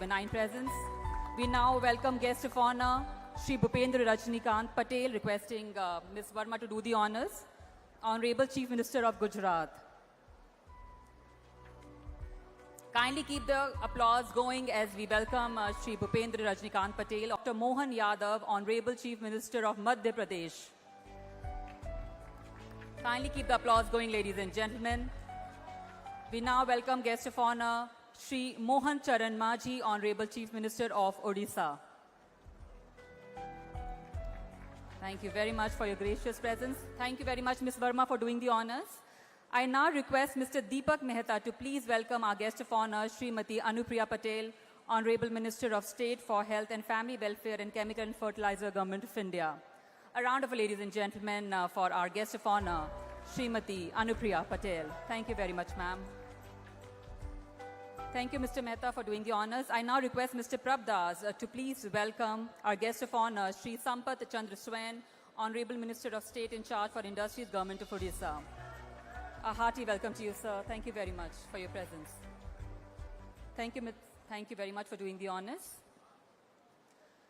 benign presence. We now welcome guest of honor, Shri Bhupendra Rajnikant Patel, requesting Ms. Verma to do the honors. Honorable Chief Minister of Gujarat. Kindly keep the applause going as we welcome Shri Bhupendra Rajnikant Patel. Dr. Mohan Yadav, Honorable Chief Minister of Madhya Pradesh. Kindly keep the applause going, ladies and gentlemen. We now welcome guest of honor, Shri Mohan Charan Maji, Honorable Chief Minister of Odisha. Thank you very much for your gracious presence. Thank you very much, Ms. Verma, for doing the honors. I now request Mr. Deepak Mehta to please welcome our guest of honor, Srimati Anupriya Patel, Honorable Minister of State for Health and Family Welfare and Chemical and Fertilizer, Government of India. A round of applause, ladies and gentlemen, for our guest of honor, Srimati Anupriya Patel. Thank you very much, ma'am. Thank you, Mr. Mehta, for doing the honors. I now request Mr. Prabdas to please welcome our guest of honor, Shri Sampath Chandra Swain, Honorable Minister of State in charge for Industries, Government of Odisha. A hearty welcome to you, sir. Thank you very much for your presence. Thank you very much for doing the honors.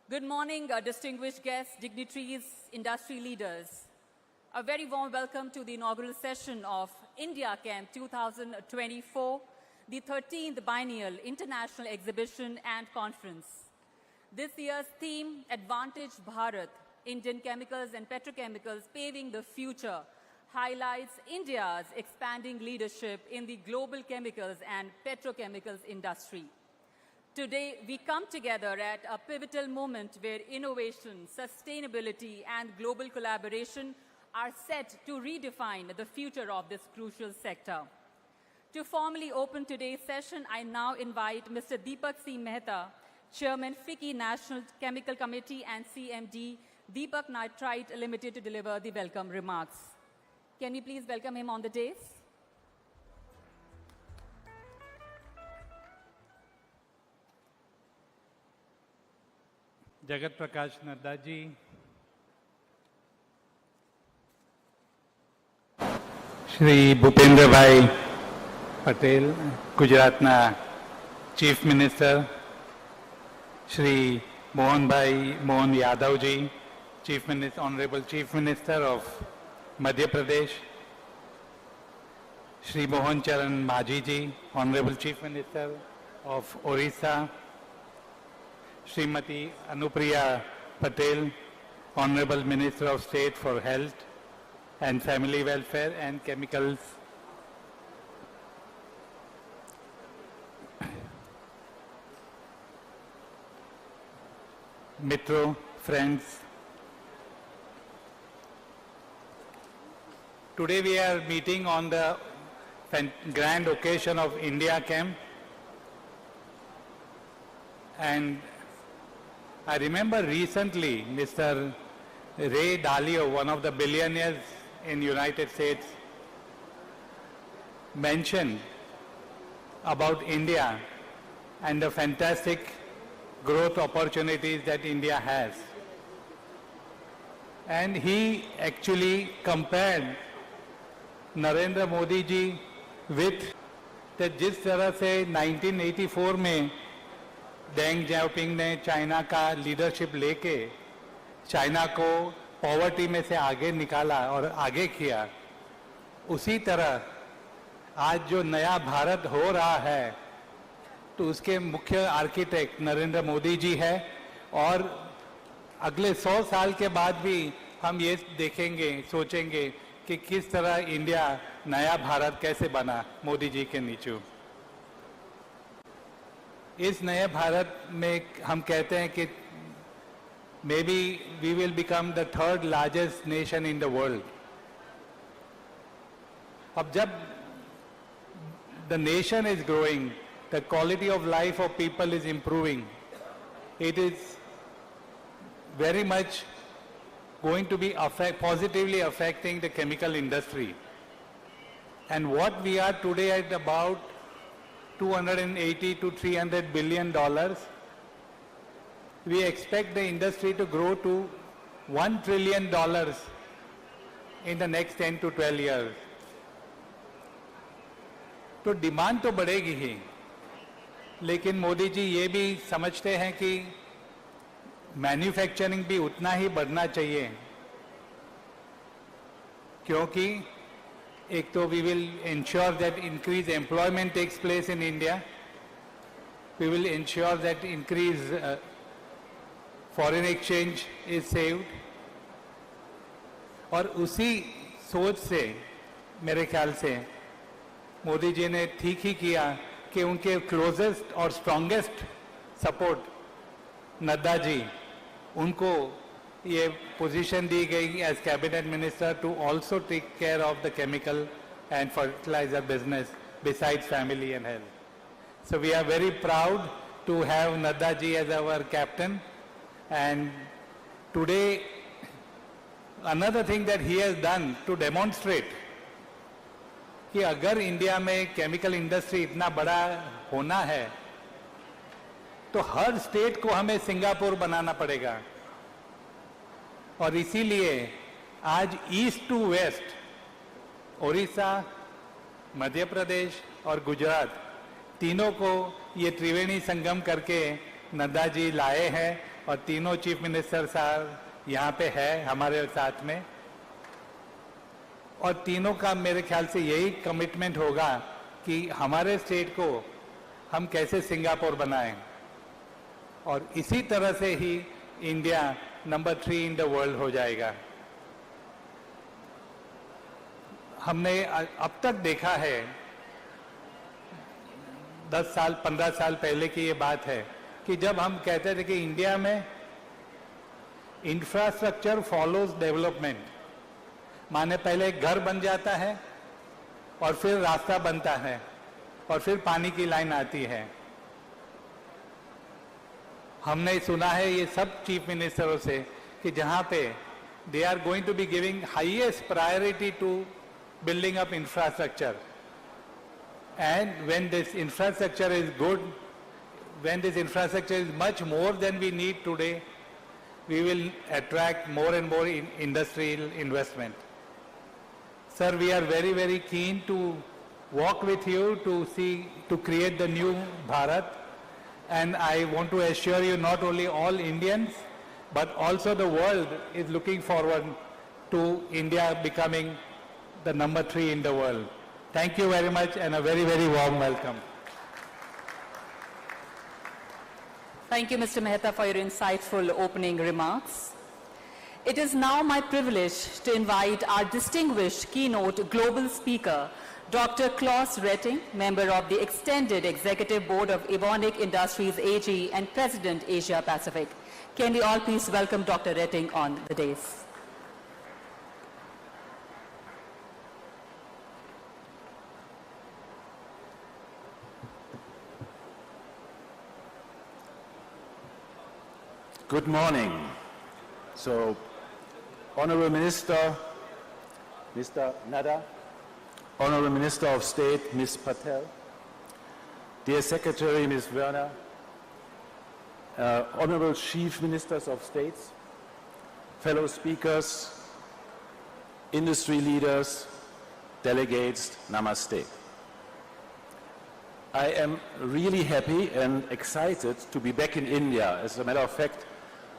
Good morning, distinguished guests, dignitaries, industry leaders. A very warm welcome to the inaugural session of India Chem 2024, the 13th Biennial International Exhibition and Conference. This year's theme, Advantage Bharat, Indian Chemicals and Petrochemicals Paving the Future, highlights India's expanding leadership in the global chemicals and petrochemicals industry. Today, we come together at a pivotal moment where innovation, sustainability, and global collaboration are set to redefine the future of this crucial sector. To formally open today's session, I now invite Mr. Deepak C. Mehta, Chairman, FICCI National Chemical Committee and CMD, Deepak Nitrite Limited, to deliver the welcome remarks. Can we please welcome him on the dais? Jagat Prakash Nadda ji, Shri Bhupendra Bhai Patel, Gujaratna Chief Minister, Shri Mohan Yadav ji, Honorable Chief Minister of Madhya Pradesh, Shri Mohan Charan Maji ji, Honorable Chief Minister of Orissa, Srimati Anupriya Patel, Honorable Minister of State for Health and Family Welfare and Chemicals, Mitro, friends. Today we are meeting on the grand occasion of India Chem, and I remember recently Mr. Ray Dalio, one of the billionaires in United States, mentioned about India and the fantastic growth opportunities that India has. And he actually compared Narendra Modi ji with जिस तरह से 1984 में डेंग जाओपिंग ने China का leadership लेके China को poverty में से आगे निकाला और आगे किया, उसी तरह आज जो नया भारत हो रहा है तो उसके मुख्य आर्किटेक्ट नरेंद्र मोदी जी है, और अगले 100 साल के बाद भी हम ये देखेंगे, सोचेंगे कि किस तरह इंडिया नया भारत कैसे बना मोदी जी के नीचे। इस नए भारत में हम कहते हैं कि maybe we will become the third largest nation in the world. अब जब the nation is growing, the quality of life of people is improving, it is very much going to be positively affecting the chemical industry. And what we are today at about $280 to $300 billion, we expect the industry to grow to $1 trillion in the next 10 to 12 years. तो demand तो बढ़ेगी ही, लेकिन मोदी जी ये भी समझते हैं कि manufacturing भी उतना ही बढ़ना चाहिए, क्योंकि एक तो we will ensure that increase employment takes place in India, we will ensure that increase foreign exchange is saved, और उसी सोच से मेरे ख्याल से मोदी जी ने ठीक ही किया कि उनके क्लोजेस्ट और स्ट्रॉन्गेस्ट सपोर्ट नड्डा जी, उनको ये पोजीशन दी गई as cabinet minister to also take care of the chemical and fertiliser business besides family and health. So we are very proud to have Nadda ji as our captain. And today another thing that he has done to demonstrate कि अगर India में chemical industry इतना बड़ा होना है तो हर state को हमें सिंगापुर बनाना पड़ेगा. और इसीलिए आज east to waste Orissa, Madhya Pradesh और गुजरात तीनों को ये त्रिवेणी संगम करके नड्डा जी लाए हैं, और तीनों चीफ मिनिस्टर साहब यहाँ पे है हमारे साथ में, और तीनों का मेरे ख्याल से यही कमिटमेंट होगा कि हमारे स्टेट को हम कैसे सिंगापुर बनाएं, और इसी तरह से ही इंडिया नंबर 3 इन द वर्ल्ड हो जाएगा. हमने अब तक देखा है, 10 साल 15 साल पहले की ये बात है कि जब हम कहते थे कि इंडिया में इंफ्रास्ट्रक्चर फॉलोज डेवलपमेंट, माने पहले एक घर बन जाता है और फिर रास्ता बनता है और फिर पानी की लाइन आती है. हमने सुना है ये सब चीफ मिनिस्टरों से कि जहां पे they are going to be giving highest priority to building up infrastructure, and when this infrastructure is good, when this infrastructure is much more than we need today, we will attract more and more industrial investment. Sir, we are very, very keen to walk with you to create the new Bharat. And I want to assure you, not only all Indians, but also the world is looking forward to India becoming the number 3 in the world. Thank you very much, and a very, very warm welcome. Thank you, Mr. Mehta, for your insightful opening remarks. It is now my privilege to invite our distinguished keynote global speaker, Dr. Klaus Retting, member of the Extended Executive Board of Evonik Industries AG and President Asia Pacific. Can we all please welcome Dr. Retting on the dais? Good morning. So, Honorable Minister, Mr. Nadda, Honorable Minister of State, Ms. Patel, dear Secretary, Ms. Werner, Honorable Chief Ministers of States, fellow speakers, industry leaders, delegates, namaste. I am really happy and excited to be back in India. As a matter of fact,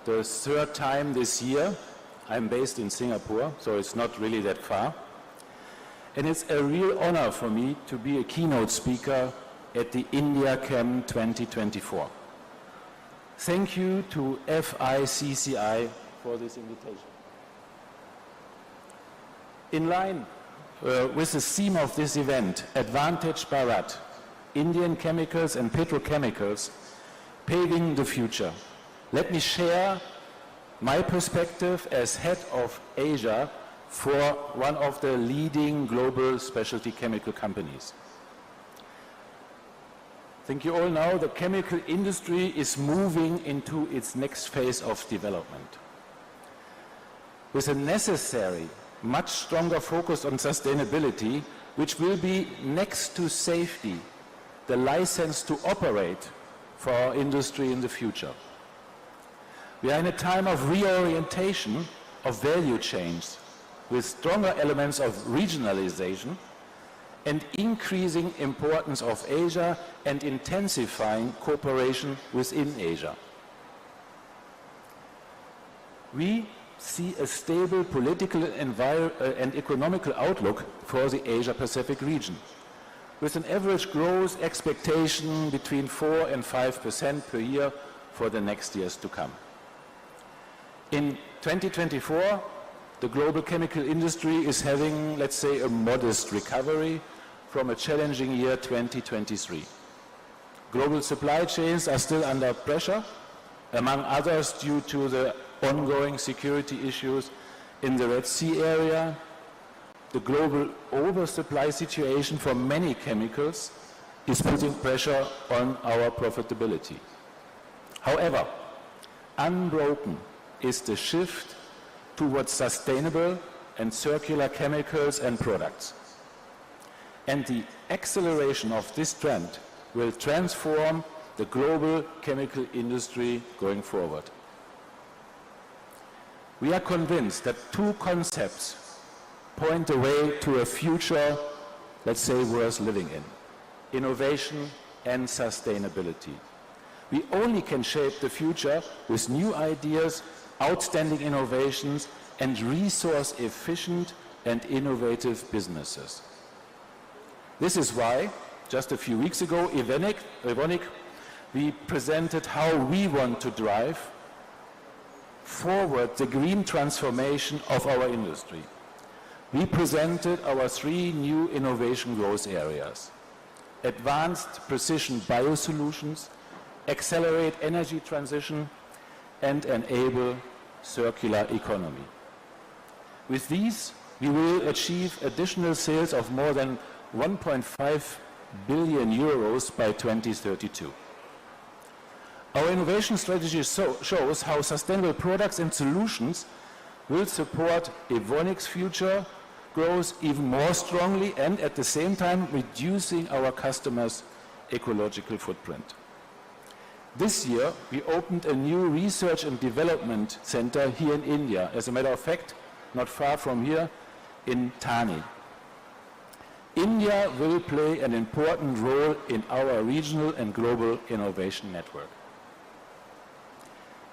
the 3rd time this year. I'm based in Singapore, so it's not really that far. And it's a real honor for me to be a keynote speaker at the India Chem 2024. Thank you to FICCI for this invitation. In line with the theme of this event, Advantage Bharat, Indian chemicals and petrochemicals paving the future, let me share my perspective as head of Asia for one of the leading global specialty chemical companies. I think you all know the chemical industry is moving into its next phase of development. With a necessary, much stronger focus on sustainability, which will be next to safety, the license to operate for our industry in the future. We are in a time of reorientation of value chains with stronger elements of regionalization and increasing importance of Asia and intensifying cooperation within Asia. We see a stable political and economical outlook for the Asia-Pacific region, with an average growth expectation between 4 and 5% per year for the next years to come. In 2024, the global chemical industry is having, let's say, a modest recovery from a challenging year 2023. Global supply chains are still under pressure, among others due to the ongoing security issues in the Red Sea area. The global oversupply situation for many chemicals is putting pressure on our profitability. However, unbroken is the shift towards sustainable and circular chemicals and products. And the acceleration of this trend will transform the global chemical industry going forward. We are convinced that two concepts point the way to a future, let's say, worth living in: innovation and sustainability. We only can shape the future with new ideas, outstanding innovations, and resource-efficient and innovative businesses. This is why, just a few weeks ago, Evonik, we presented how we want to drive forward the green transformation of our industry. We presented our 3 new innovation growth areas: advanced precision biosolutions, accelerate energy transition, and enable circular economy. With these, we will achieve additional sales of more than 1.5 billion euros by 2032. Our innovation strategy shows how sustainable products and solutions will support Evonik's future growth even more strongly and at the same time reducing our customers' ecological footprint. This year, we opened a new research and development center here in India, as a matter of fact, not far from here, in Thane. India will play an important role in our regional and global innovation network.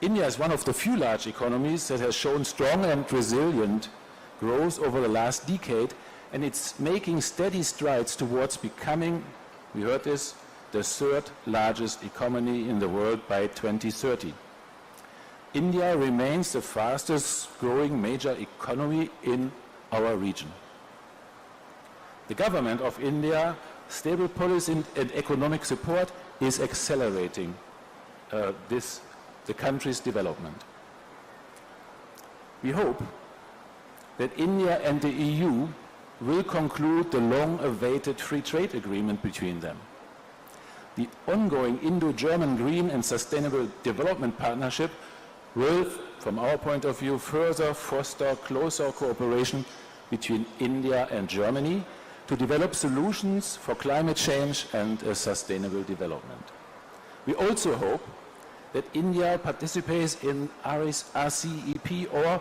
India is one of the few large economies that has shown strong and resilient growth over the last decade, and it's making steady strides towards becoming, we heard this, the 3rd largest economy in the world by 2030. India remains the fastest growing major economy in our region. The government of India, stable policy and economic support is accelerating the country's development. We hope that India and the EU will conclude the long-awaited free trade agreement between them. The ongoing Indo-German Green and Sustainable Development Partnership will, from our point of view, further foster closer cooperation between India and Germany to develop solutions for climate change and a sustainable development. We also hope that India participates in RCEP or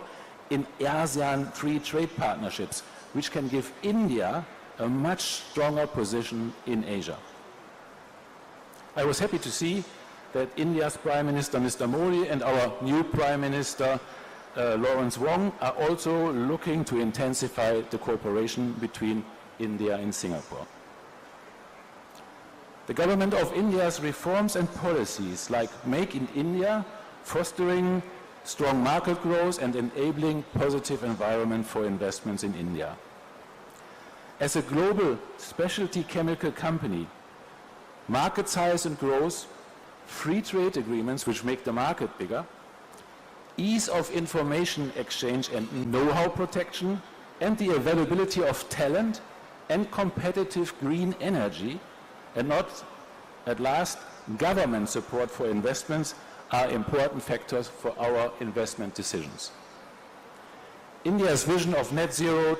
in ASEAN free trade partnerships, which can give India a much stronger position in Asia. I was happy to see that India's Prime Minister, Mr. Modi, and our new Prime Minister, Lawrence Wong, are also looking to intensify the cooperation between India and Singapore. The government of India's reforms and policies like Make in India, fostering strong market growth and enabling positive environment for investments in India. As a global specialty chemical company, market size and growth, free trade agreements which make the market bigger, ease of information exchange and know-how protection, and the availability of talent and competitive green energy, and not, at last, government support for investments are important factors for our investment decisions. India's vision of net zero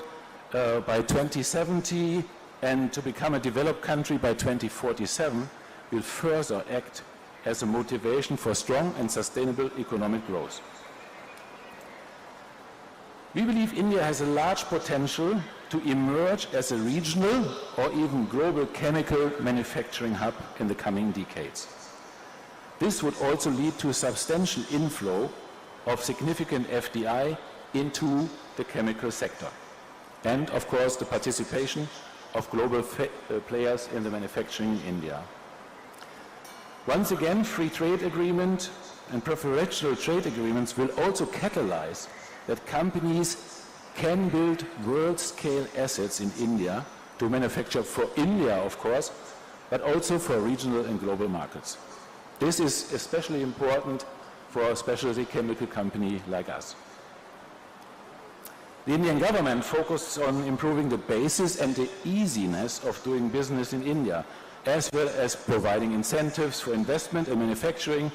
by 2070 and to become a developed country by 2047 will further act as a motivation for strong and sustainable economic growth. We believe India has a large potential to emerge as a regional or even global chemical manufacturing hub in the coming decades. This would also lead to a substantial inflow of significant FDI into the chemical sector, and of course the participation of global players in the manufacturing in India. Once again, free trade agreement and preferential trade agreements will also catalyze that companies can build world-scale assets in India to manufacture for India, of course, but also for regional and global markets. This is especially important for a specialty chemical company like us. The Indian government focuses on improving the basis and the easiness of doing business in India, as well as providing incentives for investment and manufacturing,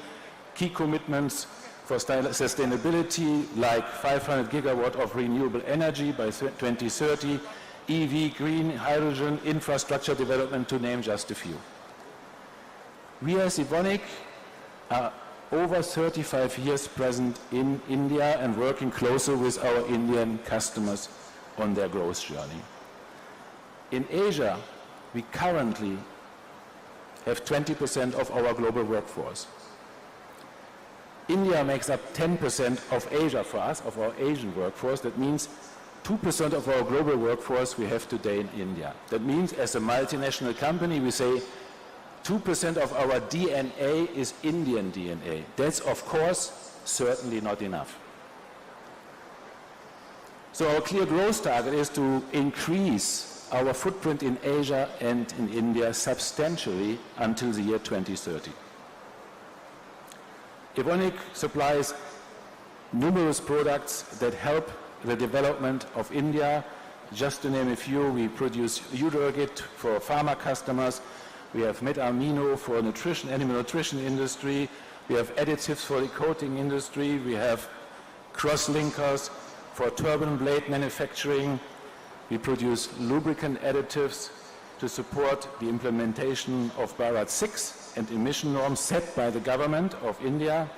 key commitments for sustainability like 500 gigawatt of renewable energy by 2030, EV, green hydrogen, infrastructure development, to name just a few. We as Evonik are over 35 years present in India and working closer with our Indian customers on their growth journey. In Asia, we currently have 20% of our global workforce. India makes up 10% of Asia for us, of our Asian workforce. That means 2% of our global workforce we have today in India. That means as a multinational company, we say 2% of our DNA is Indian DNA. That's, of course, certainly not enough. So our clear growth target is to increase our footprint in Asia and in India substantially until the year 2030. Evonik supplies numerous products that help the development of India. Just to name a few, we produce Udurgit for pharma customers. We have metamino for nutrition, animal nutrition industry. We have additives for the coating industry. We have cross-linkers for turbine blade manufacturing. We produce lubricant additives to support the implementation of Bharat 6 and emission norms set by the government of India.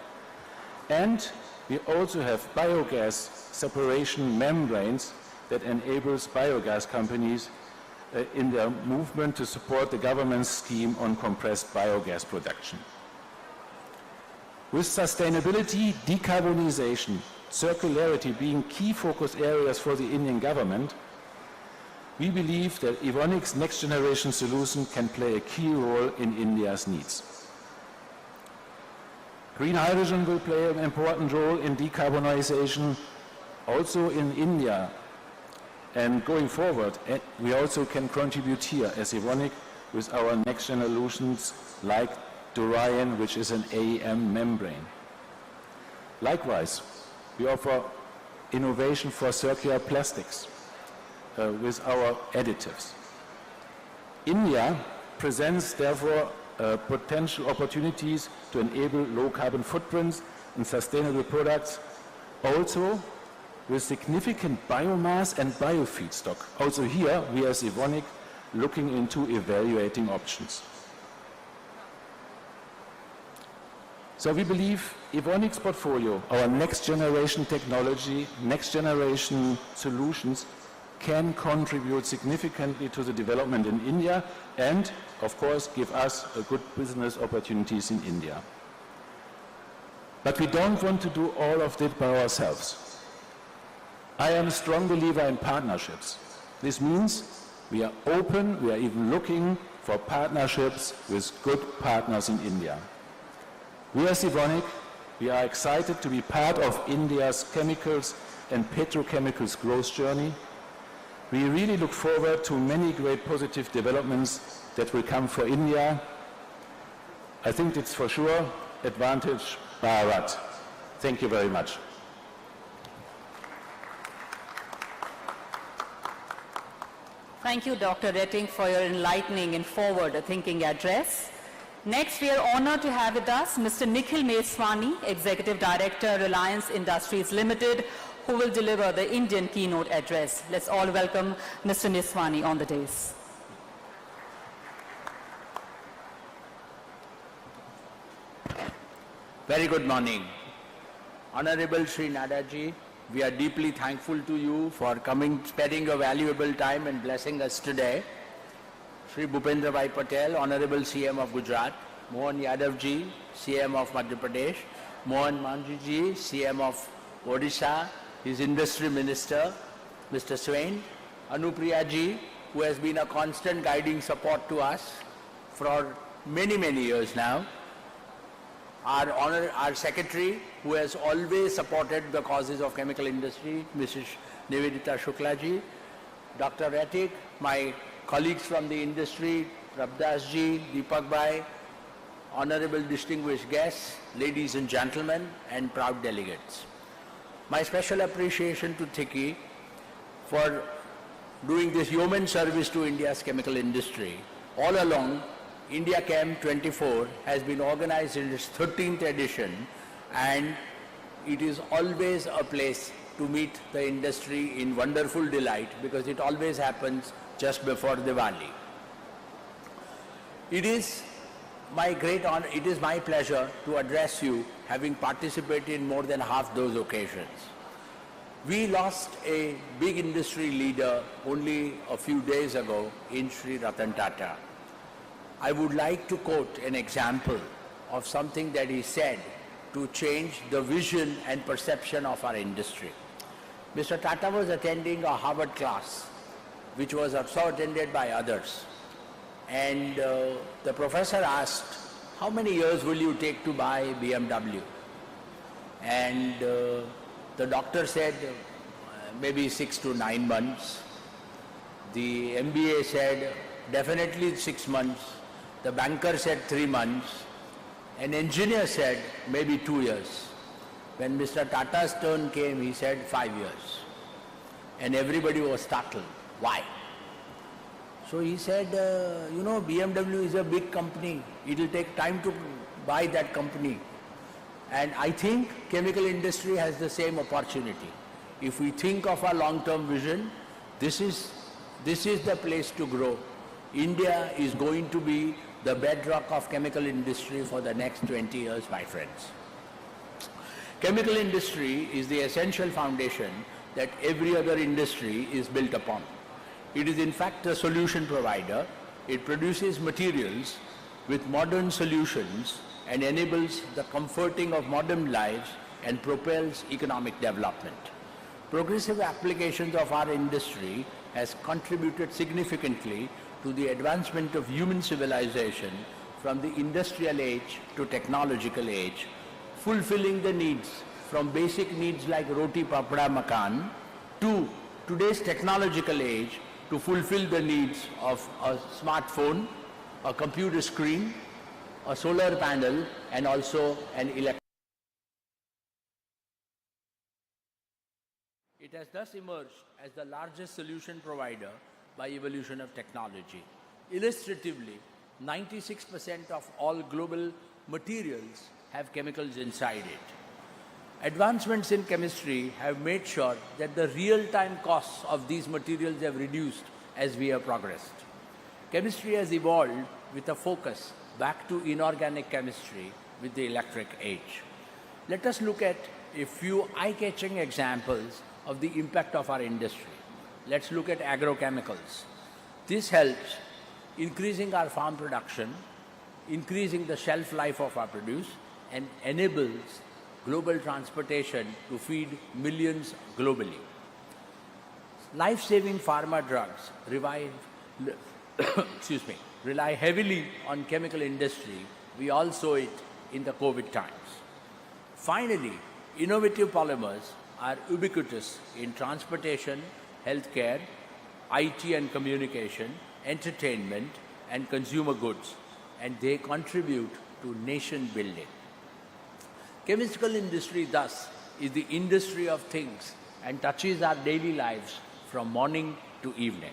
And we also have biogas separation membranes that enables biogas companies in their movement to support the government's scheme on compressed biogas production. With sustainability, decarbonization, circularity being key focus areas for the Indian government, we believe that Evonik's next generation solution can play a key role in India's needs. Green hydrogen will play an important role in decarbonization also in India. And going forward, we also can contribute here as Evonik with our next solutions like Durian, which is an AEM membrane. Likewise, we offer innovation for circular plastics with our additives. India presents, therefore, potential opportunities to enable low carbon footprints and sustainable products, also with significant biomass and biofeedstock. Also here, we as Evonik looking into evaluating options. So we believe Evonik's portfolio, our next generation technology, next generation solutions can contribute significantly to the development in India and, of course, give us good business opportunities in India. But we don't want to do all of it by ourselves. I am a strong believer in partnerships. This means we are open, we are even looking for partnerships with good partners in India. We as Evonik, we are excited to be part of India's chemicals and petrochemicals growth journey. We really look forward to many great positive developments that will come for India. I think it's for sure advantage Bharat. Thank you very much. Thank you, Dr. Retting, for your enlightening and forward-thinking address. Next, we are honored to have with us Mr. Nikhil Meswani, Executive Director, Reliance Industries Limited, who will deliver the Indian keynote address. Let's all welcome Mr. Meswani on the dais. Very good morning. Honorable Sri Nadaji, We are deeply thankful to you for coming, spending your valuable time and blessing us today. Shri Bhupendra Bhai Patel, Honorable CM of Gujarat, Mohan Yadav ji, CM of Madhya Pradesh, Mohan Manji ji, CM of Odisha, his Industry Minister, Mr. Swain, Anupriya ji, who has been a constant guiding support to us for many, many years now. Our Secretary, who has always supported the causes of chemical industry, Mrs. Nivedita Shukla ji, Dr. Ratik, my colleagues from the industry, Prabdas ji, Deepak Bhai, honorable distinguished guests, ladies and gentlemen, and proud delegates. My special appreciation to Thiki for doing this yeoman service to India's chemical industry. All along, India Chem 24 has been organized in its 13th edition, and it is always a place to meet the industry in wonderful delight because it always happens just before Diwali. It is my great honor, it is my pleasure to address you, having participated in more than half those occasions. We lost a big industry leader only a few days ago in Sri Ratan Tata. I would like to quote an example of something that he said to change the vision and perception of our industry. Mr. Tata was attending a Harvard class, which was also attended by others. And the professor asked, how many years will you take to buy BMW? And the doctor said, maybe 6 to 9 months. The MBA said, definitely 6 months. The banker said 3 months. An engineer said, maybe 2 years. When Mr. Tata's turn came, he said 5 years. And everybody was startled. Why? So he said, you know, BMW is a big company. It will take time to buy that company. And I think chemical industry has the same opportunity. If we think of our long-term vision, this is the place to grow. India is going to be the bedrock of chemical industry for the next 20 years, my friends. Chemical industry is the essential foundation that every other industry is built upon. It is in fact a solution provider. It produces materials with modern solutions and enables the comforting of modern lives and propels economic development. Progressive applications of our industry has contributed significantly to the advancement of human civilization from the industrial age to technological age, fulfilling the needs from basic needs like roti, papada, makan to today's technological age to fulfill the needs of a smartphone, a computer screen, a solar panel, and also an electric. It has thus emerged as the largest solution provider by evolution of technology. Illustratively, 96% of all global materials have chemicals inside it. Advancements in chemistry have made sure that the real-time costs of these materials have reduced as we have progressed. Chemistry has evolved with a focus back to inorganic chemistry with the electric age. Let us look at a few eye-catching examples of the impact of our industry. Let's look at agrochemicals. This helps increasing our farm production, increasing the shelf life of our produce, and enables global transportation to feed millions globally. Life-saving pharma drugs rely heavily on chemical industry. We all saw it in the COVID times. Finally, innovative polymers are ubiquitous in transportation, healthcare, IT and communication, entertainment, and consumer goods, and they contribute to nation building. Chemical industry, thus, is the industry of things and touches our daily lives from morning to evening.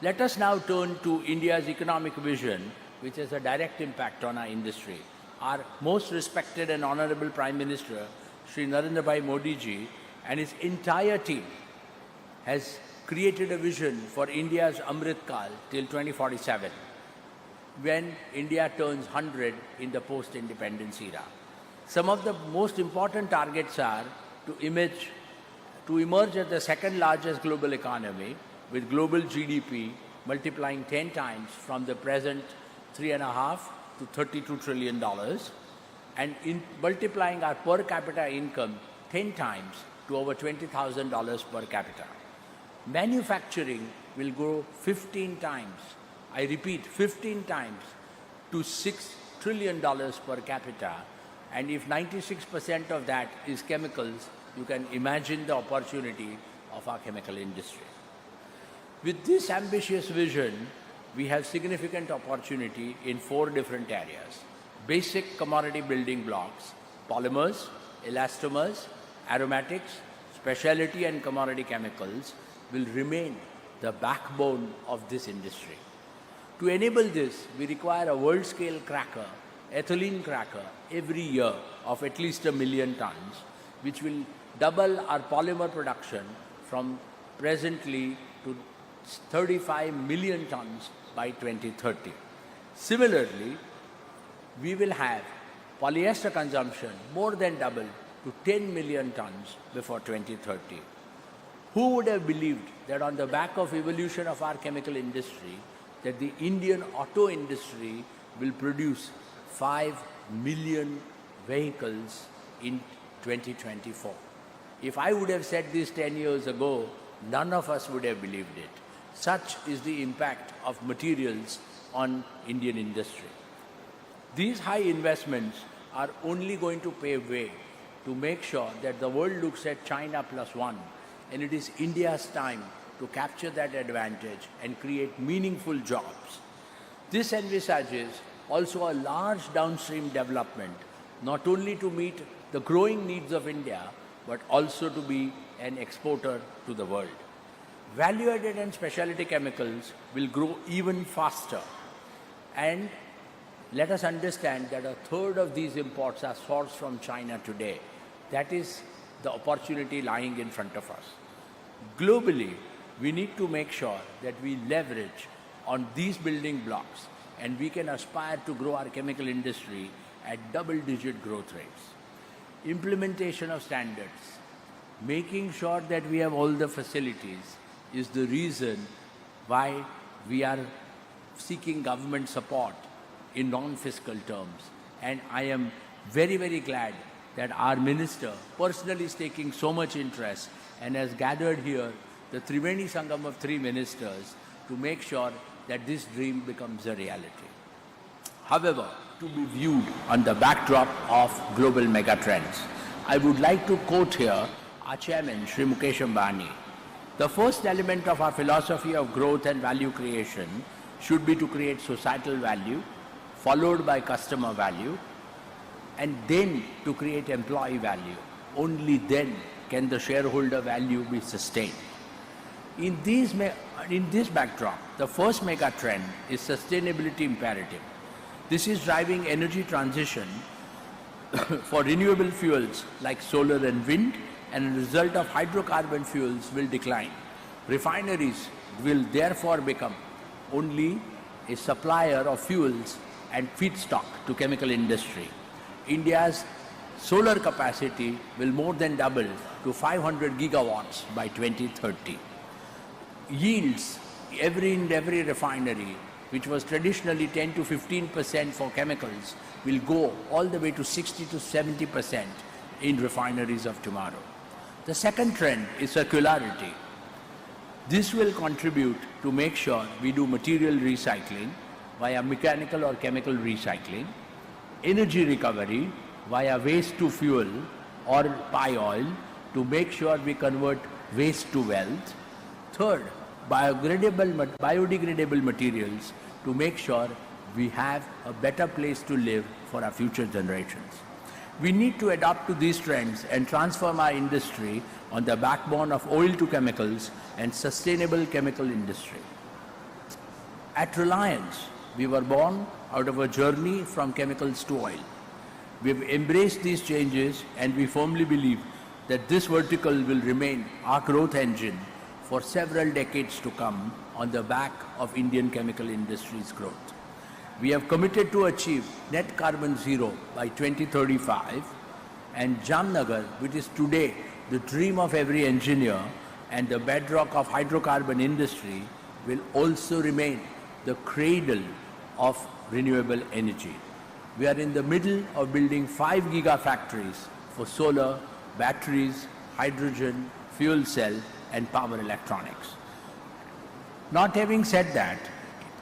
Let us now turn to India's economic vision, which has a direct impact on our industry. Our most respected and honorable Prime Minister, Shri Narendra Bhai Modi ji, and his entire team has created a vision for India's Amrit Kal till 2047, when India turns 100 in the post-independence era. Some of the most important targets are to image to emerge as the second largest global economy with global GDP multiplying 10 times from the present $3.5 to $32 trillion and multiplying our per capita income 10 times to over $20,000 per capita. Manufacturing will grow 15 times, I repeat 15 times, to $6 trillion per capita, and if 96% of that is chemicals, you can imagine the opportunity of our chemical industry. With this ambitious vision, we have significant opportunity in 4 different areas. Basic commodity building blocks, polymers, elastomers, aromatics, specialty and commodity chemicals will remain the backbone of this industry. To enable this, we require a world-scale cracker, ethylene cracker, every year of at least 1 million tons, which will double our polymer production from presently to 35 million tons by 2030. Similarly, we will have polyester consumption more than double to 10 million tons before 2030. Who would have believed that on the back of evolution of our chemical industry, that the Indian auto industry will produce 5 million vehicles in 2024. If I would have said this 10 years ago, none of us would have believed it. Such is the impact of materials on Indian industry. These high investments are only going to pave way to make sure that the world looks at China plus one, and it is India's time to capture that advantage and create meaningful jobs. This envisages also a large downstream development, not only to meet the growing needs of India, but also to be an exporter to the world. Value-added and specialty chemicals will grow even faster, and let us understand that 1/3 of these imports are sourced from China today. That is the opportunity lying in front of us. Globally, we need to make sure that we leverage on these building blocks, and we can aspire to grow our chemical industry at double-digit growth rates. Implementation of standards, making sure that we have all the facilities is the reason why we are seeking government support in non-fiscal terms. And I am very, very glad that our minister personally is taking so much interest and has gathered here the Triveni Sangam of 3 ministers to make sure that this dream becomes a reality. However, to be viewed on the backdrop of global megatrends, I would like to quote here our chairman, Shri Mukesh Ambani. The first element of our philosophy of growth and value creation should be to create societal value, followed by customer value, and then to create employee value. Only then can the shareholder value be sustained. In this backdrop, the first mega trend is sustainability imperative. This is driving energy transition for renewable fuels like solar and wind, and as a result of hydrocarbon fuels will decline. Refineries will therefore become only a supplier of fuels and feedstock to chemical industry. India's solar capacity will more than double to 500 gigawatts by 2030. Yields in every refinery, which was traditionally 10 to 15% for chemicals, will go all the way to 60 to 70% in refineries of tomorrow. The second trend is circularity. This will contribute to make sure we do material recycling via mechanical or chemical recycling, energy recovery via waste to fuel or pie oil to make sure we convert waste to wealth. Third, biodegradable materials to make sure we have a better place to live for our future generations. We need to adapt to these trends and transform our industry on the backbone of oil to chemicals and sustainable chemical industry. At Reliance, we were born out of a journey from chemicals to oil. We've embraced these changes, and we firmly believe that this vertical will remain our growth engine for several decades to come on the back of Indian chemical industry's growth. We have committed to achieve net carbon zero by 2035, and Jamnagar, which is today the dream of every engineer and the bedrock of hydrocarbon industry, will also remain the cradle of renewable energy. We are in the middle of building 5 gigafactories for solar, batteries, hydrogen, fuel cell and power electronics. Not having said that,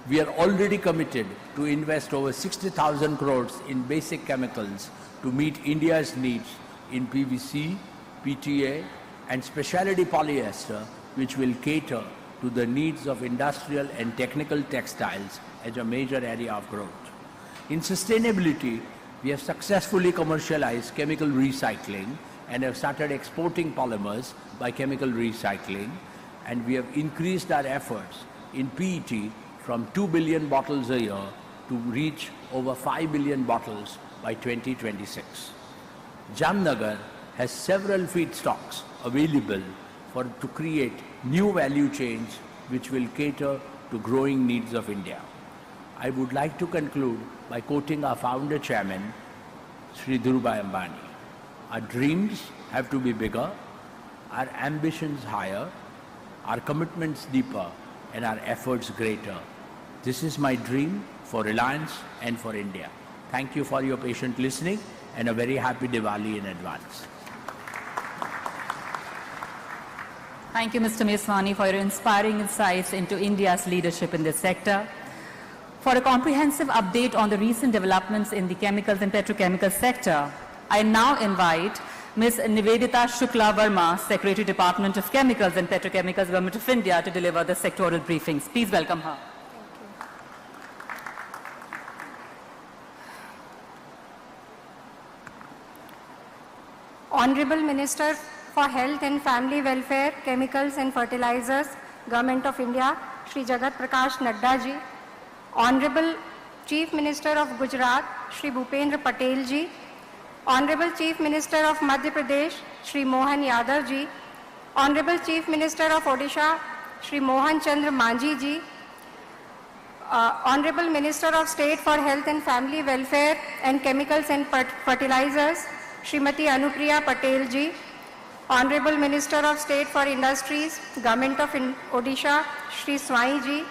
we are already committed to invest over 60,000 crores in basic chemicals to meet India's needs in PVC, PTA and specialty polyester, which will cater to the needs of industrial and technical textiles as a major area of growth. In sustainability, we have successfully commercialized chemical recycling and have started exporting polymers by chemical recycling, and we have increased our efforts in PET from 2 billion bottles a year to reach over 5 billion bottles by 2026. Jamnagar has several feedstocks available to create new value chains which will cater to growing needs of India. I would like to conclude by quoting our founder chairman, Shri Dhirubhai Ambani. Our dreams have to be bigger, our ambitions higher, our commitments deeper, and our efforts greater. This is my dream for Reliance and for India. Thank you for your patient listening and a very happy Diwali in advance. Thank you, Mr. Meswani, for your inspiring insights into India's leadership in this sector. For a comprehensive update on the recent developments in the chemicals and petrochemical sector, I now invite Ms. Nivedita Shukla Verma, Secretary, Department of Chemicals and Petrochemicals, Government of India, to deliver the sectoral briefings. Please welcome her. Honorable Minister for Health and Family Welfare, Chemicals and Fertilizers, Government of India, Shri Jagat Prakash Nadda ji, Honorable Chief Minister of Gujarat, Shri Bhupendra Patel ji, Honorable Chief Minister of Madhya Pradesh, Shri Mohan Yadav ji, Honorable Chief Minister of Odisha, Shri Mohan Chandra Manjhi ji, Honorable Minister of State for Health and Family Welfare and Chemicals and Fertilizers, Srimati Anupriya Patel ji, Honorable Minister of State for Industries, Government of Odisha, Shri Swai ji,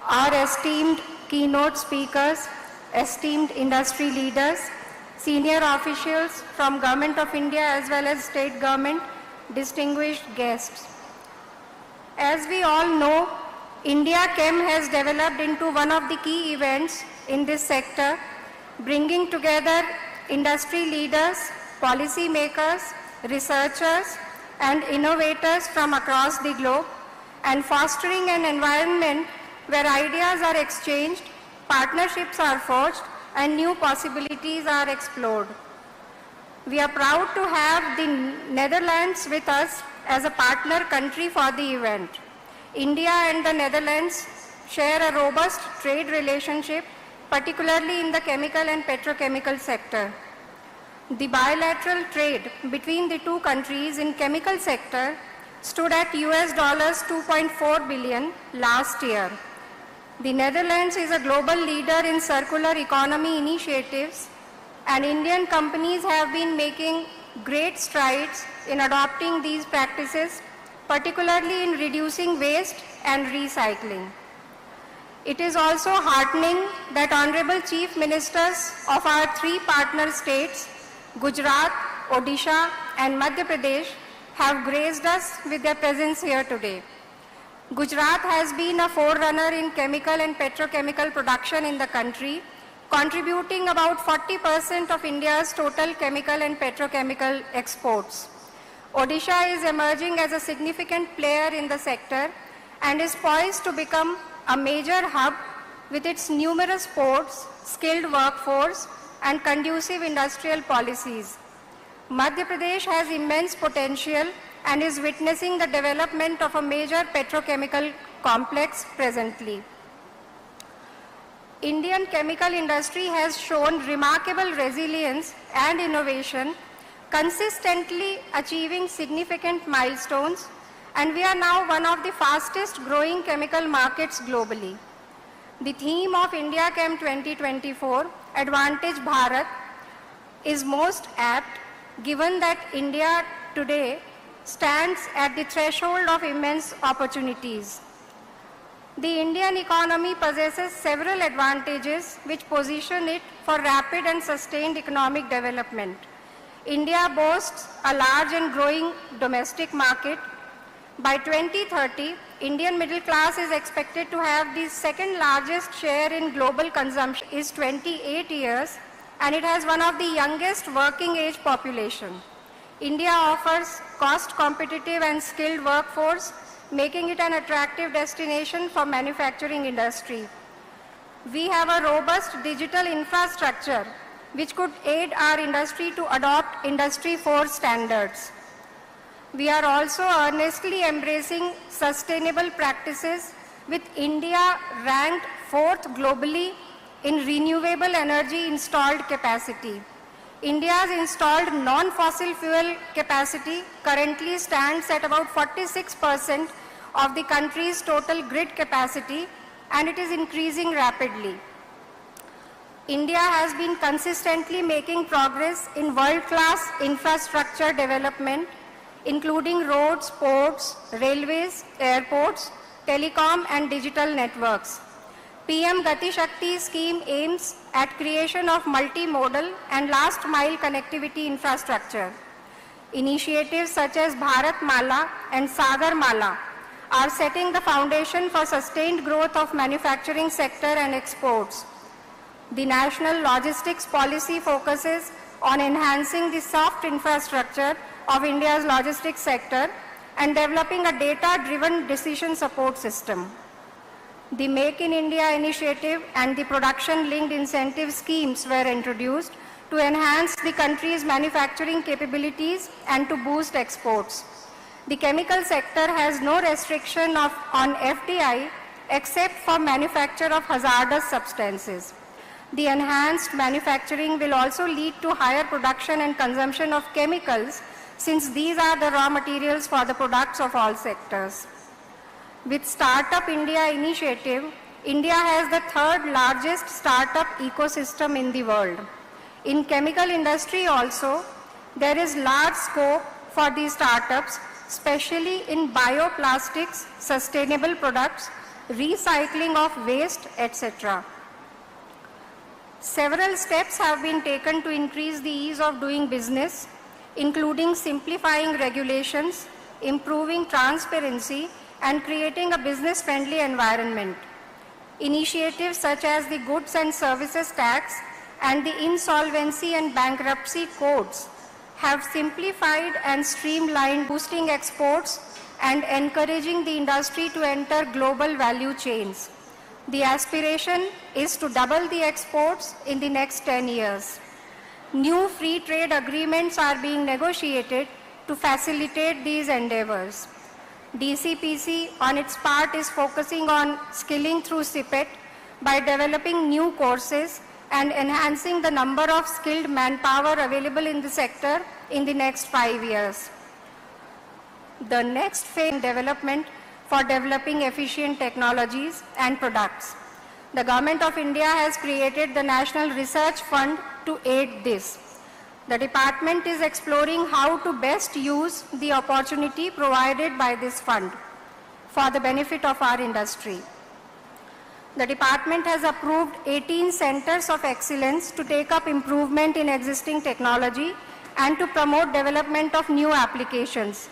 our esteemed keynote speakers, esteemed industry leaders, senior officials from Government of India as well as state government, distinguished guests. As we all know, India Chem has developed into one of the key events in this sector, bringing together industry leaders, policy makers, researchers and innovators from across the globe and fostering an environment where ideas are exchanged, partnerships are forged and new possibilities are explored. We are proud to have the Netherlands with us as a partner country for the event. India and the Netherlands share a robust trade relationship, particularly in the chemical and petrochemical sector. The bilateral trade between the two countries in chemical sector stood at US $2.4 billion last year. The Netherlands is a global leader in circular economy initiatives, and Indian companies have been making great strides in adopting these practices, particularly in reducing waste and recycling. It is also heartening that Honorable Chief Ministers of our three partner states, Gujarat, Odisha and Madhya Pradesh, have graced us with their presence here today. Gujarat has been a forerunner in chemical and petrochemical production in the country, contributing about 40% of India's total chemical and petrochemical exports. Odisha is emerging as a significant player in the sector and is poised to become a major hub with its numerous ports, skilled workforce and conducive industrial policies. Madhya Pradesh has immense potential and is witnessing the development of a major petrochemical complex presently. Indian chemical industry has shown remarkable resilience and innovation, consistently achieving significant milestones, and we are now one of the fastest growing chemical markets globally. The theme of India Chem 2024, Advantage Bharat, is most apt given that India today stands at the threshold of immense opportunities. The Indian economy possesses several advantages which position it for rapid and sustained economic development. India boasts a large and growing domestic market. By 2030, Indian middle class is expected to have the second largest share in global consumption, is 28 years, and it has one of the youngest working age population. India offers cost competitive and skilled workforce, making it an attractive destination for manufacturing industry. We have a robust digital infrastructure which could aid our industry to adopt Industry 4 standards. We are also earnestly embracing sustainable practices, with India ranked 4th globally in renewable energy installed capacity. India's installed non-fossil fuel capacity currently stands at about 46% of the country's total grid capacity, and it is increasing rapidly. India has been consistently making progress in world-class infrastructure development, including roads, ports, railways, airports, telecom and digital networks. PM Gati Shakti scheme aims at creation of multimodal and last mile connectivity infrastructure. Initiatives such as Bharat Mala and Sagar Mala are setting the foundation for sustained growth of manufacturing sector and exports. The national logistics policy focuses on enhancing the soft infrastructure of India's logistics sector and developing a data-driven decision support system. The Make in India initiative and the production-linked incentive schemes were introduced to enhance the country's manufacturing capabilities and to boost exports. The chemical sector has no restriction on FDI except for manufacture of hazardous substances. The enhanced manufacturing will also lead to higher production and consumption of chemicals, since these are the raw materials for the products of all sectors. With Startup India initiative, India has the third largest startup ecosystem in the world. In chemical industry also, there is large scope for these startups, especially in bioplastics, sustainable products, recycling of waste, etc. Several steps have been taken to increase the ease of doing business, including simplifying regulations, improving transparency, and creating a business-friendly environment. Initiatives such as the Goods and Services Tax and the Insolvency and Bankruptcy Codes have simplified and streamlined, boosting exports and encouraging the industry to enter global value chains. The aspiration is to double the exports in the next 10 years. New free trade agreements are being negotiated to facilitate these endeavors. DCPC, on its part, is focusing on skilling through CPET by developing new courses and enhancing the number of skilled manpower available in the sector in the next 5 years. The next phase in development for developing efficient technologies and products. The Government of India has created the National Research Fund to aid this. The department is exploring how to best use the opportunity provided by this fund for the benefit of our industry. The department has approved 18 centers of excellence to take up improvement in existing technology and to promote development of new applications.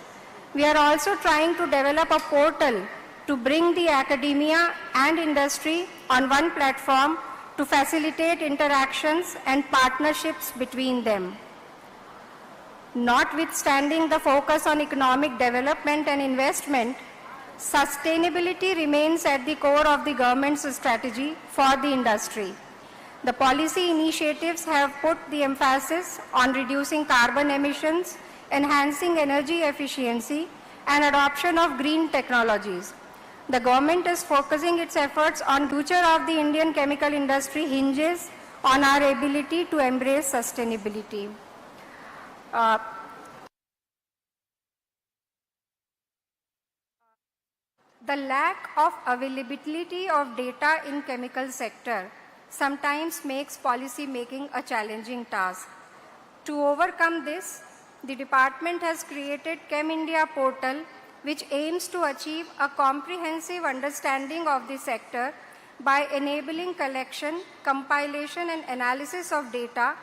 We are also trying to develop a portal to bring the academia and industry on one platform to facilitate interactions and partnerships between them. Notwithstanding the focus on economic development and investment, sustainability remains at the core of the government's strategy for the industry. The policy initiatives have put the emphasis on reducing carbon emissions, enhancing energy efficiency, and adoption of green technologies. The government is focusing its efforts on the future of the Indian chemical industry hinges on our ability to embrace sustainability. The lack of availability of data in chemical sector sometimes makes policy making a challenging task. To overcome this, the department has created Chem India portal, which aims to achieve a comprehensive understanding of the sector by enabling collection, compilation and analysis of data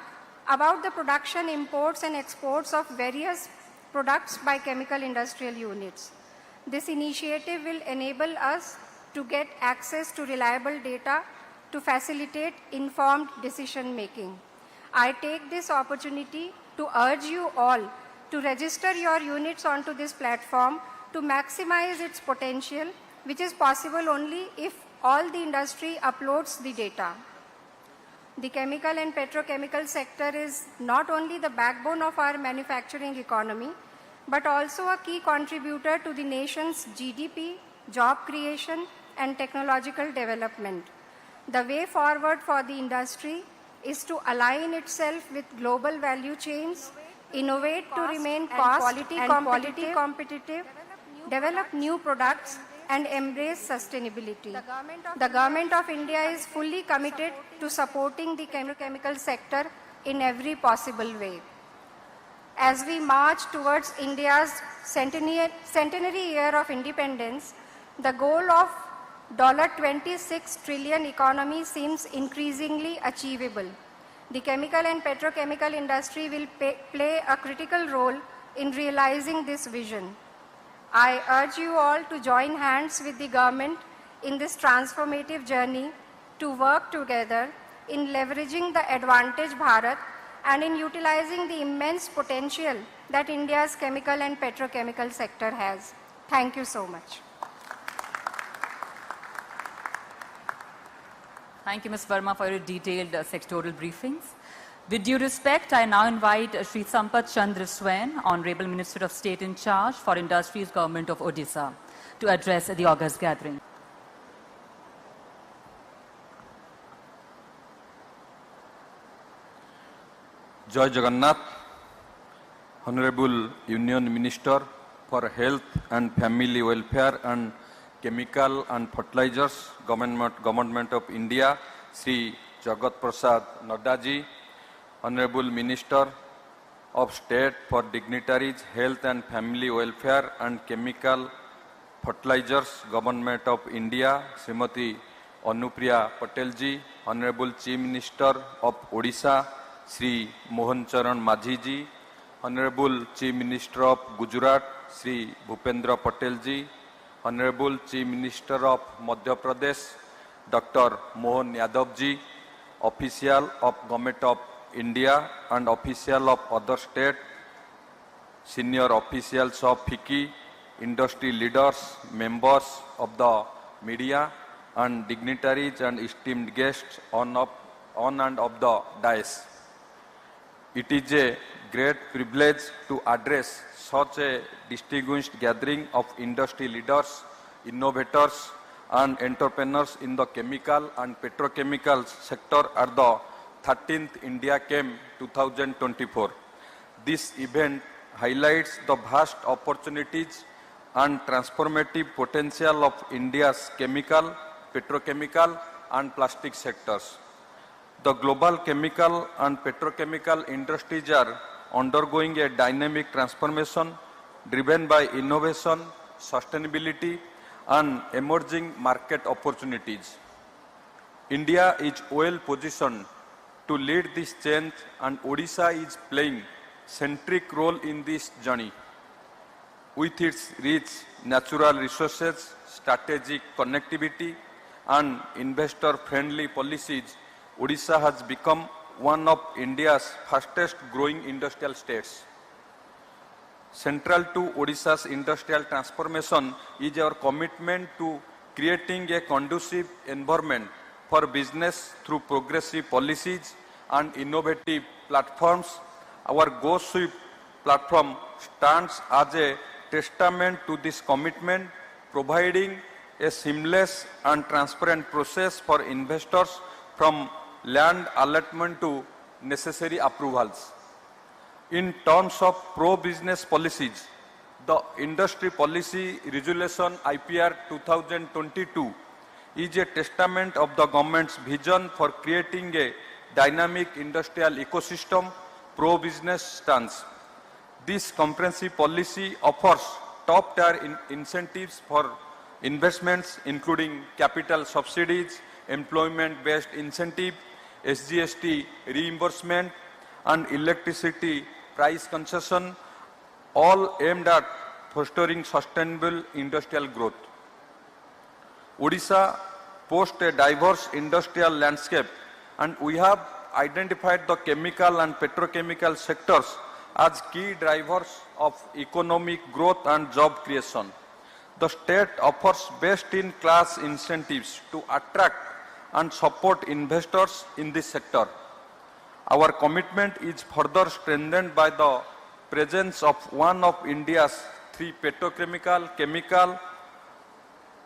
about the production, imports and exports of various products by chemical industrial units. This initiative will enable us to get access to reliable data to facilitate informed decision making. I take this opportunity to urge you all to register your units onto this platform to maximize its potential, which is possible only if all the industry uploads the data. The chemical and petrochemical sector is not only the backbone of our manufacturing economy, but also a key contributor to the nation's GDP, job creation, and technological development. The way forward for the industry is to align itself with global value chains, innovate to remain cost and quality competitive, develop new products, and embrace sustainability. The Government of India is fully committed to supporting the chemical sector in every possible way. As we march towards India's centenary year of independence, the goal of $26 trillion economy seems increasingly achievable. The chemical and petrochemical industry will play a critical role in realizing this vision. I urge you all to join hands with the government in this transformative journey to work together in leveraging the advantage Bharat and in utilizing the immense potential that India's chemical and petrochemical sector has. Thank you so much. Thank you, Ms. Verma, for your detailed sectoral briefings. With due respect, I now invite Sri Sampath Chandra Swain, Honorable Minister of State in charge for Industries, Government of Odisha, to address the August gathering. Jai Jagannath, Honorable Union Minister for Health and Family Welfare and Chemical and Fertilizers, Government of India, Sri Jagat Prasad Nadda ji, Honorable Minister of State for Dignitaries, Health and Family Welfare and Chemical Fertilizers, Government of India, Srimati Anupriya Patel ji, Honorable Chief Minister of Odisha, Sri Mohan Charan Majhi ji, Honorable Chief Minister of Gujarat, Sri Bhupendra Patel ji, Honorable Chief Minister of Madhya Pradesh, Dr. Mohan Yadav ji, official of Government of India and official of other state, senior officials of FICCI, industry leaders, members of the media and dignitaries and esteemed guests on and of the dais. It is a great privilege to address such a distinguished gathering of industry leaders, innovators and entrepreneurs in the chemical and petrochemical sector at the 13th India Chem 2024. This event highlights the vast opportunities and transformative potential of India's chemical, petrochemical and plastic sectors. The global chemical and petrochemical industries are undergoing a dynamic transformation driven by innovation, sustainability and emerging market opportunities. India is well positioned to lead this change and Odisha is playing centric role in this journey. With its rich natural resources, strategic connectivity and investor-friendly policies, Odisha has become one of India's fastest growing industrial states. Central to Odisha's industrial transformation is our commitment to creating a conducive environment for business through progressive policies and innovative platforms. Our Go Swift platform stands as a testament to this commitment, providing a seamless and transparent process for investors from land allotment to necessary approvals. In terms of pro-business policies, the Industry Policy Resolution IPR 2022 is a testament of the government's vision for creating a dynamic industrial ecosystem pro-business stance. This comprehensive policy offers top-tier incentives for investments, including capital subsidies, employment-based incentive, SGST reimbursement, and electricity price concession, all aimed at fostering sustainable industrial growth. Odisha boasts a diverse industrial landscape, and we have identified the chemical and petrochemical sectors as key drivers of economic growth and job creation. The state offers best-in-class incentives to attract and support investors in this sector. Our commitment is further strengthened by the presence of one of India's three petrochemical, chemical,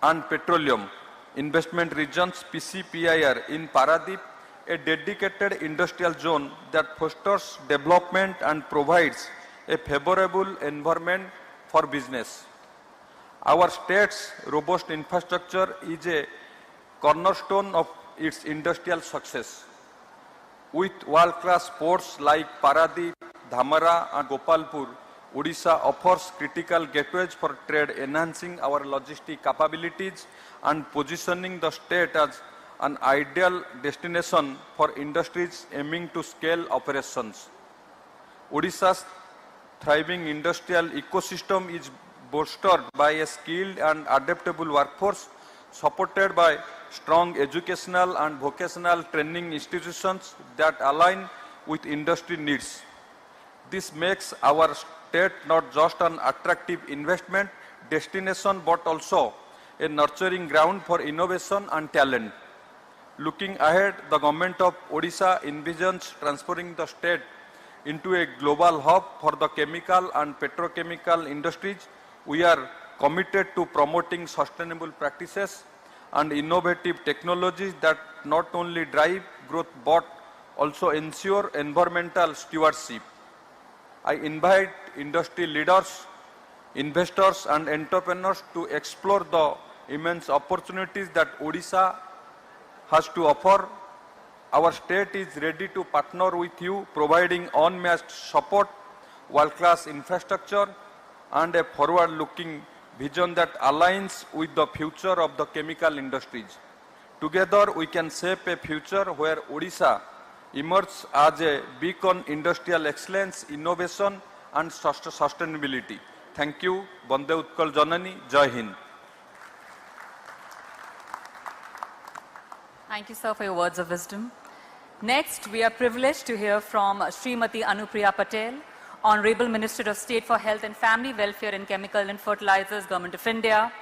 and petroleum investment regions, PCPIR, in Paradip, a dedicated industrial zone that fosters development and provides a favorable environment for business. Our state's robust infrastructure is a cornerstone of its industrial success. With world-class ports like Paradip, Dhamara, and Gopalpur, Odisha offers critical gateways for trade, enhancing our logistic capabilities and positioning the state as an ideal destination for industries aiming to scale operations. Odisha's thriving industrial ecosystem is bolstered by a skilled and adaptable workforce, supported by strong educational and vocational training institutions that align with industry needs. This makes our state not just an attractive investment destination but also a nurturing ground for innovation and talent. Looking ahead, the government of Odisha envisions transferring the state into a global hub for the chemical and petrochemical industries. We are committed to promoting sustainable practices and innovative technologies that not only drive growth but also ensure environmental stewardship. I invite industry leaders, investors, and entrepreneurs to explore the immense opportunities that Odisha has to offer. Our state is ready to partner with you, providing unmatched support, world-class infrastructure, and a forward-looking vision that aligns with the future of the chemical industries. Together, we can shape a future where Odisha emerges as a beacon industrial excellence, innovation, and sustainability. Thank you. Bande Utkal Janani. Jai Hind. Thank you, sir, for your words of wisdom. Next, we are privileged to hear from Srimati Anupriya Patel, Honorable Minister of State for Health and Family Welfare and Chemical and Fertilizers, Government of India.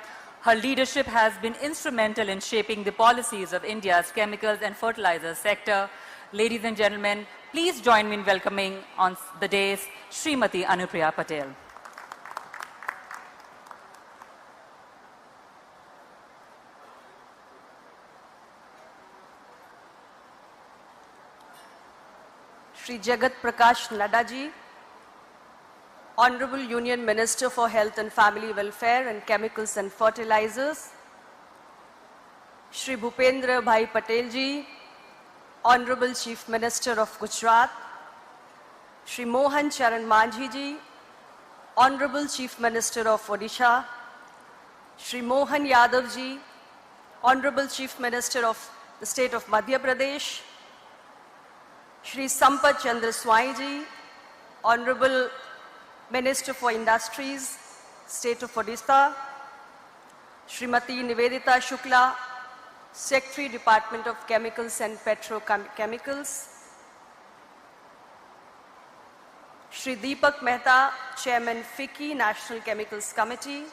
Her leadership has been instrumental in shaping the policies of India's chemicals and fertilizers sector. Ladies and gentlemen, please join me in welcoming on the dais Srimati Anupriya Patel. Shri Jagat Prakash Nadda ji, Honorable Union Minister for Health and Family Welfare and Chemicals and Fertilizers, Shri Bhupendra Bhai Patel ji, Honorable Chief Minister of Gujarat, Shri Mohan Charan Manjhi ji, Honorable Chief Minister of Odisha, Shri Mohan Yadav ji, Honorable Chief Minister of the State of Madhya Pradesh, Shri Sampat Chandra Swai ji, Honorable Minister for Industries, State of Odisha, Srimati Nivedita Shukla, Secretary, Department of Chemicals and Petrochemicals, Shri Deepak Mehta, Chairman FICCI, National Chemicals Committee,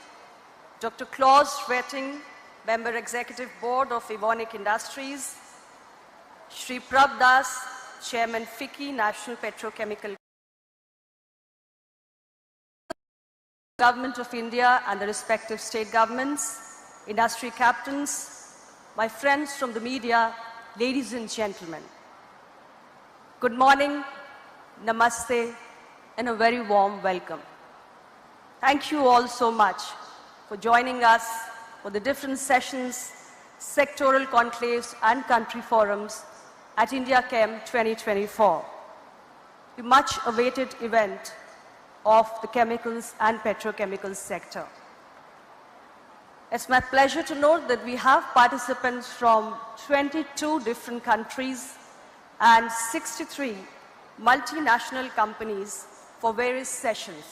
Dr. Klaus Retting, Member Executive Board of Evonik Industries, Shri Prab Das, Chairman FICCI, National Petrochemical Government of India and the respective state governments, industry captains, my friends from the media, ladies and gentlemen. Good morning, namaste, and a very warm welcome. Thank you all so much for joining us for the different sessions, sectoral conclaves, and country forums at India Chem 2024. The much awaited event of the chemicals and petrochemicals sector. It's my pleasure to note that we have participants from 22 different countries and 63 multinational companies for various sessions,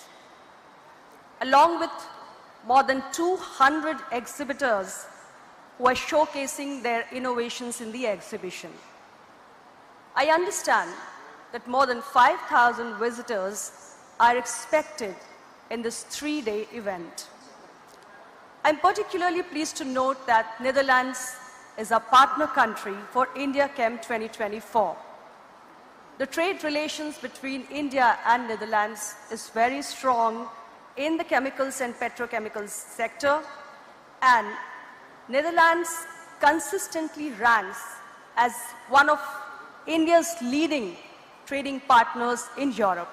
along with more than 200 exhibitors who are showcasing their innovations in the exhibition. I understand that more than 5,000 visitors are expected in this 3-day event. I'm particularly pleased to note that Netherlands is a partner country for India Chem 2024. The trade relations between India and Netherlands is very strong in the chemicals and petrochemicals sector, and Netherlands consistently ranks as one of India's leading trading partners in Europe.